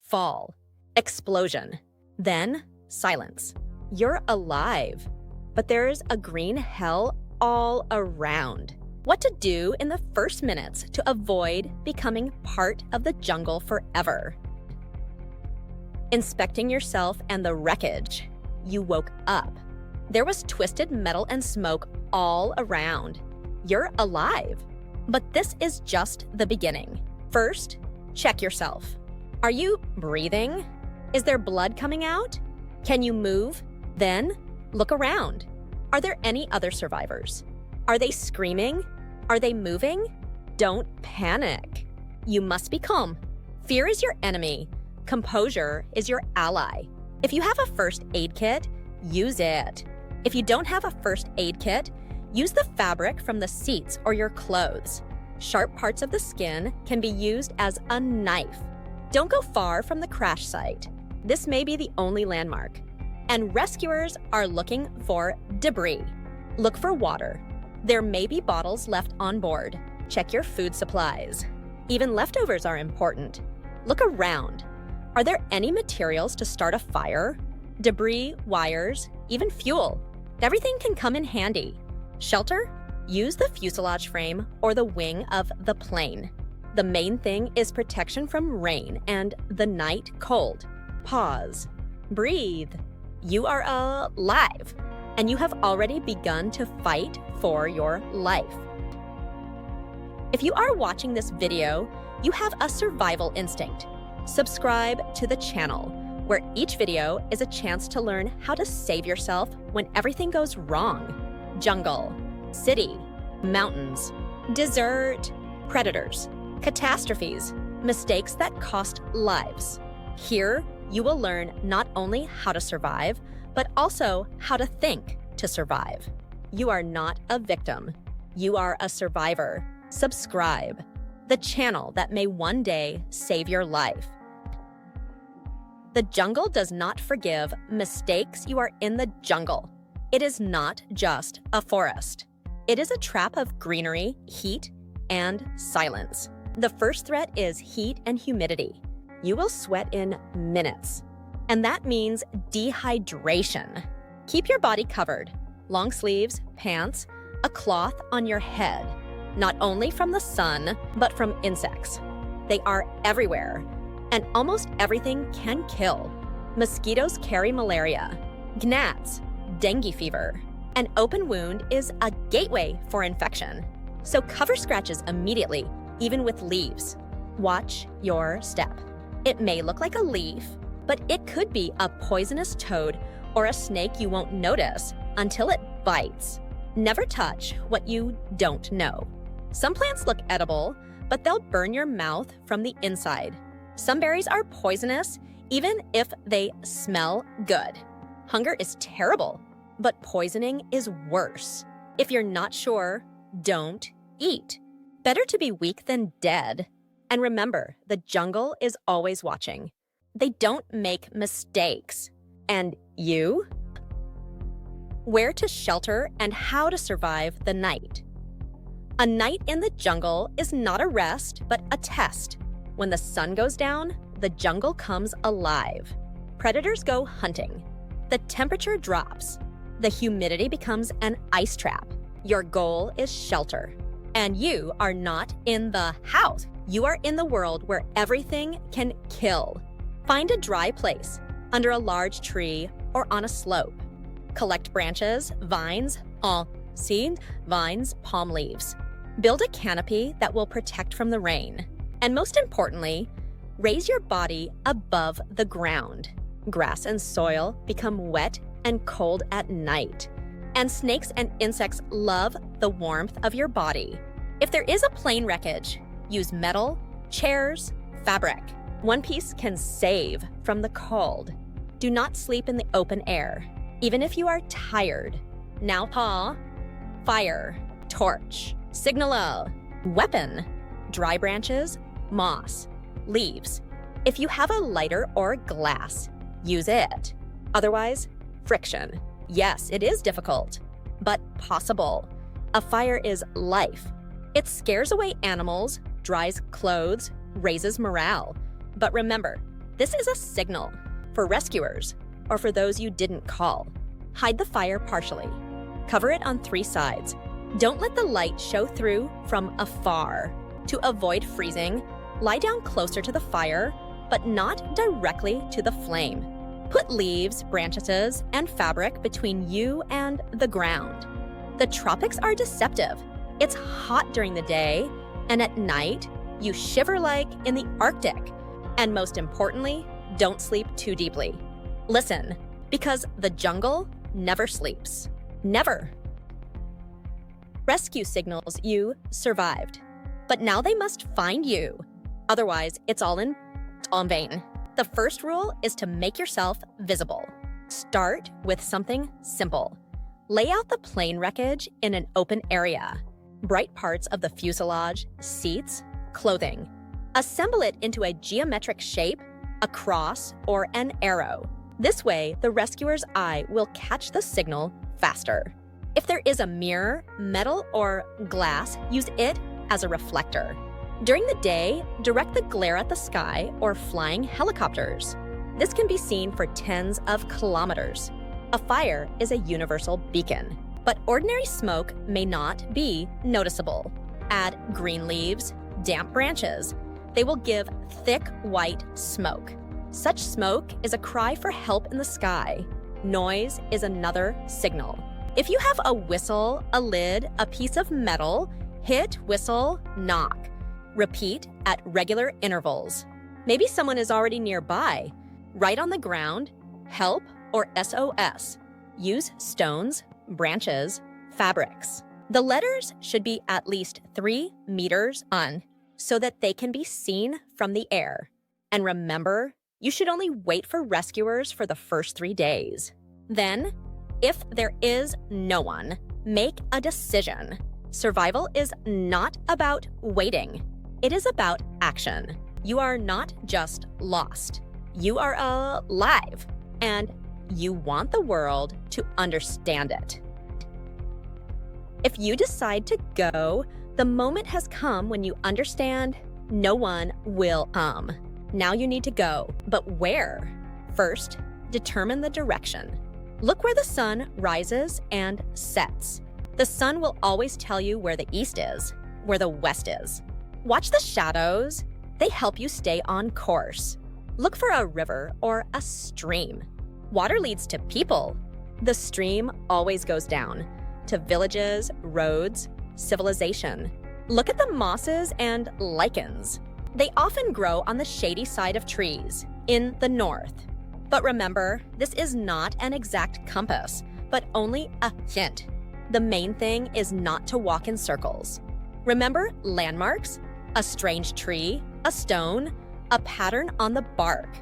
fall, explosion, then silence. You're alive, but there's a green hell all around. What to do in the first minutes to avoid becoming part of the jungle forever. Inspecting yourself and the wreckage. You woke up. There was twisted metal and smoke all around. You're alive. But this is just the beginning. First, check yourself. Are you breathing? Is there blood coming out? Can you move? Then, look around. Are there any other survivors? Are they screaming? Are they moving? Don't panic. You must be calm. Fear is your enemy. Composure is your ally. If you have a first aid kit, use it. If you don't have a first aid kit, use the fabric from the seats or your clothes. Sharp parts of the skin can be used as a knife. Don't go far from the crash site. This may be the only landmark. And rescuers are looking for debris. Look for water. There may be bottles left on board. Check your food supplies. Even leftovers are important. Look around. Are there any materials to start a fire? Debris, wires, even fuel. Everything can come in handy. Shelter? Use the fuselage frame or the wing of the plane. The main thing is protection from rain and the night cold. Pause. Breathe. You are alive, and you have already begun to fight for your life. If you are watching this video, you have a survival instinct. Subscribe to the channel, where each video is a chance to learn how to save yourself when everything goes wrong. Jungle, city, mountains, desert, predators, catastrophes, mistakes that cost lives. Here, you will learn not only how to survive, but also how to think to survive. You are not a victim. You are a survivor. Subscribe. The channel that may one day save your life. The jungle does not forgive mistakes. You are in the jungle. It is not just a forest. It is a trap of greenery, heat, and silence. The first threat is heat and humidity. You will sweat in minutes, and that means dehydration. Keep your body covered. Long sleeves, pants, a cloth on your head, not only from the sun, but from insects. They are everywhere, and almost everything can kill. Mosquitoes carry malaria, gnats, dengue fever. An open wound is a gateway for infection, so cover scratches immediately, even with leaves. Watch your step. It may look like a leaf, but it could be a poisonous toad or a snake you won't notice until it bites. Never touch what you don't know. Some plants look edible, but they'll burn your mouth from the inside. Some berries are poisonous, even if they smell good. Hunger is terrible, but poisoning is worse. If you're not sure, don't eat. Better to be weak than dead. And remember, the jungle is always watching. They don't make mistakes. And you? Where to shelter and how to survive the night. A night in the jungle is not a rest, but a test. When the sun goes down, the jungle comes alive. Predators go hunting. The temperature drops. The humidity becomes an ice trap. Your goal is shelter. And you are not in the house. You are in the world where everything can kill. Find a dry place, under a large tree or on a slope. Collect branches, vines, seed, vines, palm leaves. Build a canopy that will protect from the rain. And most importantly, raise your body above the ground. Grass and soil become wet and cold at night. And snakes and insects love the warmth of your body. If there is a plane wreckage, use metal, chairs, fabric. One piece can save from the cold. Do not sleep in the open air, even if you are tired. Now paw, fire, torch, signal, weapon, dry branches, moss, leaves. If you have a lighter or glass, use it. Otherwise, friction. Yes, it is difficult, but possible. A fire is life. It scares away animals, dries clothes, raises morale. But remember, This is a signal for rescuers or for those you didn't call. Hide the fire partially. Cover it on 3 sides. Don't let the light show through from afar. To avoid freezing, lie down closer to the fire, but not directly to the flame. Put leaves, branches, and fabric between you and the ground. The tropics are deceptive. It's hot during the day, and at night, you shiver like in the Arctic. And most importantly, don't sleep too deeply. Listen, because the jungle never sleeps. Never. Rescue signals you survived. But now they must find you. Otherwise, it's all in vain. The first rule is to make yourself visible. Start with something simple. Lay out the plane wreckage in an open area. Bright parts of the fuselage, seats, clothing. Assemble it into a geometric shape, a cross, or an arrow. This way, the rescuer's eye will catch the signal faster. If there is a mirror, metal, or glass, use it as a reflector. During the day, direct the glare at the sky or flying helicopters. This can be seen for tens of kilometers. A fire is a universal beacon, but ordinary smoke may not be noticeable. Add green leaves, damp branches. They will give thick white smoke. Such smoke is a cry for help in the sky. Noise is another signal. If you have a whistle, a lid, a piece of metal, hit, whistle, knock. Repeat at regular intervals. Maybe someone is already nearby. Write on the ground, help or SOS. Use stones, branches, fabrics. The letters should be at least 3 meters on so that they can be seen from the air. And remember, you should only wait for rescuers for the first 3 days. Then, if there is no one, make a decision. Survival is not about waiting. It is about action. You are not just lost. You are alive, and you want the world to understand it. If you decide to go, the moment has come when you understand no one will come. Now you need to go, but where? First, determine the direction. Look where the sun rises and sets. The sun will always tell you where the east is, where the west is. Watch the shadows. They help you stay on course. Look for a river or a stream. Water leads to people. The stream always goes down to villages, roads, civilization. Look at the mosses and lichens. They often grow on the shady side of trees in the north. But remember, this is not an exact compass, but only a hint. The main thing is not to walk in circles. Remember landmarks, a strange tree, a stone, a pattern on the bark.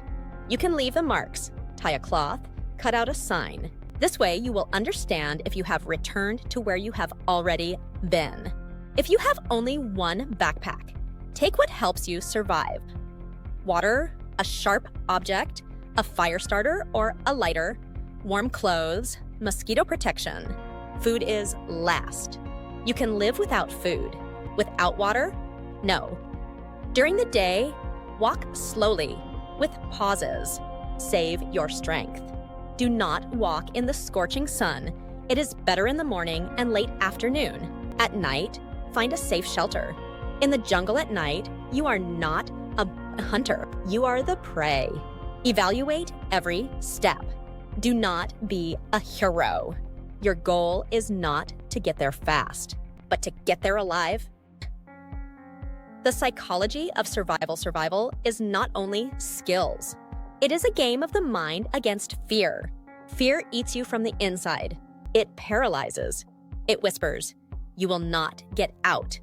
You can leave the marks, tie a cloth, cut out a sign. This way you will understand if you have returned to where you have already been. If you have only one backpack, take what helps you survive. Water, a sharp object, a fire starter or a lighter, warm clothes, mosquito protection. Food is last. You can live without food. Without water? No. During the day, walk slowly, with pauses. Save your strength. Do not walk in the scorching sun. It is better in the morning and late afternoon. At night, find a safe shelter. In the jungle at night, you are not a hunter. You are the prey. Evaluate every step. Do not be a hero. Your goal is not to get there fast, but to get there alive. The psychology of survival is not only skills. It is a game of the mind against fear. Fear eats you from the inside. It paralyzes. It whispers, "You will not get out."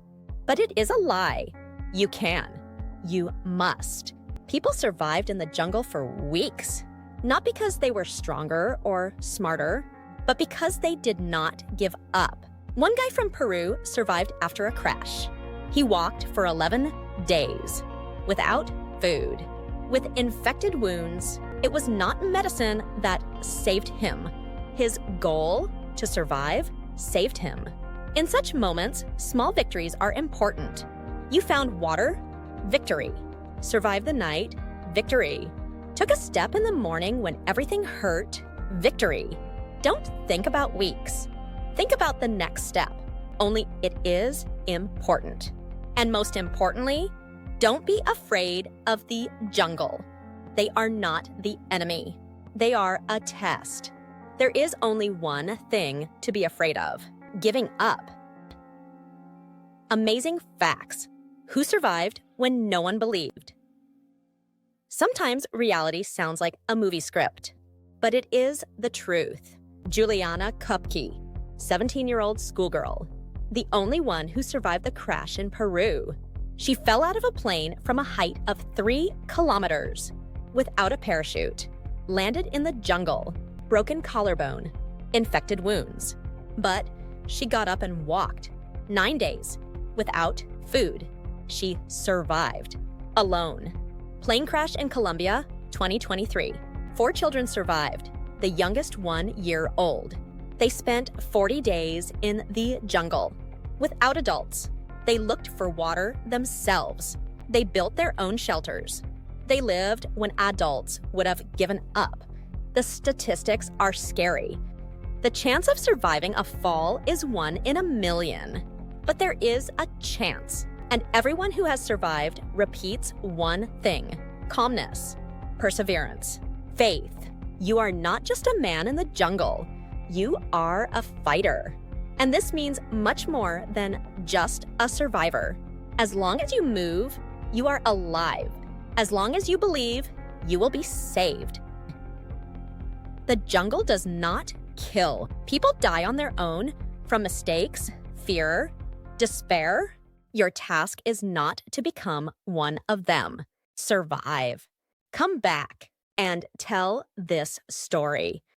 But it is a lie. You can. You must. People survived in the jungle for weeks, not because they were stronger or smarter, but because they did not give up. One guy from Peru survived after a crash. He walked for 11 days without food, with infected wounds. It was not medicine that saved him. His goal to survive saved him. In such moments, small victories are important. You found water? Victory. Survive the night? Victory. Took a step in the morning when everything hurt. Victory. Don't think about weeks. Think about the next step. Only it is important. And most importantly, don't be afraid of the jungle. They are not the enemy. They are a test. There is only one thing to be afraid of: giving up. Amazing facts. Who survived when no one believed? Sometimes reality sounds like a movie script, but it is the truth. Juliana Kupke, 17-year-old schoolgirl, the only one who survived the crash in Peru. She fell out of a plane from a height of 3 kilometers without a parachute, landed in the jungle, broken collarbone, infected wounds. But she got up and walked. 9 days without food. She survived. Alone. Plane crash in Colombia, 2023. 4 children survived, the youngest 1 year old. They spent 40 days in the jungle without adults. They looked for water themselves. They built their own shelters. They lived when adults would have given up. The statistics are scary. The chance of surviving a fall is 1 in a million. But there is a chance. And everyone who has survived repeats one thing: calmness, perseverance, faith. You are not just a man in the jungle. You are a fighter. And this means much more than just a survivor. As long as you move, you are alive. As long as you believe, you will be saved. The jungle does not kill. People die on their own from mistakes, fear, despair. Your task is not to become one of them. Survive. Come back and tell this story.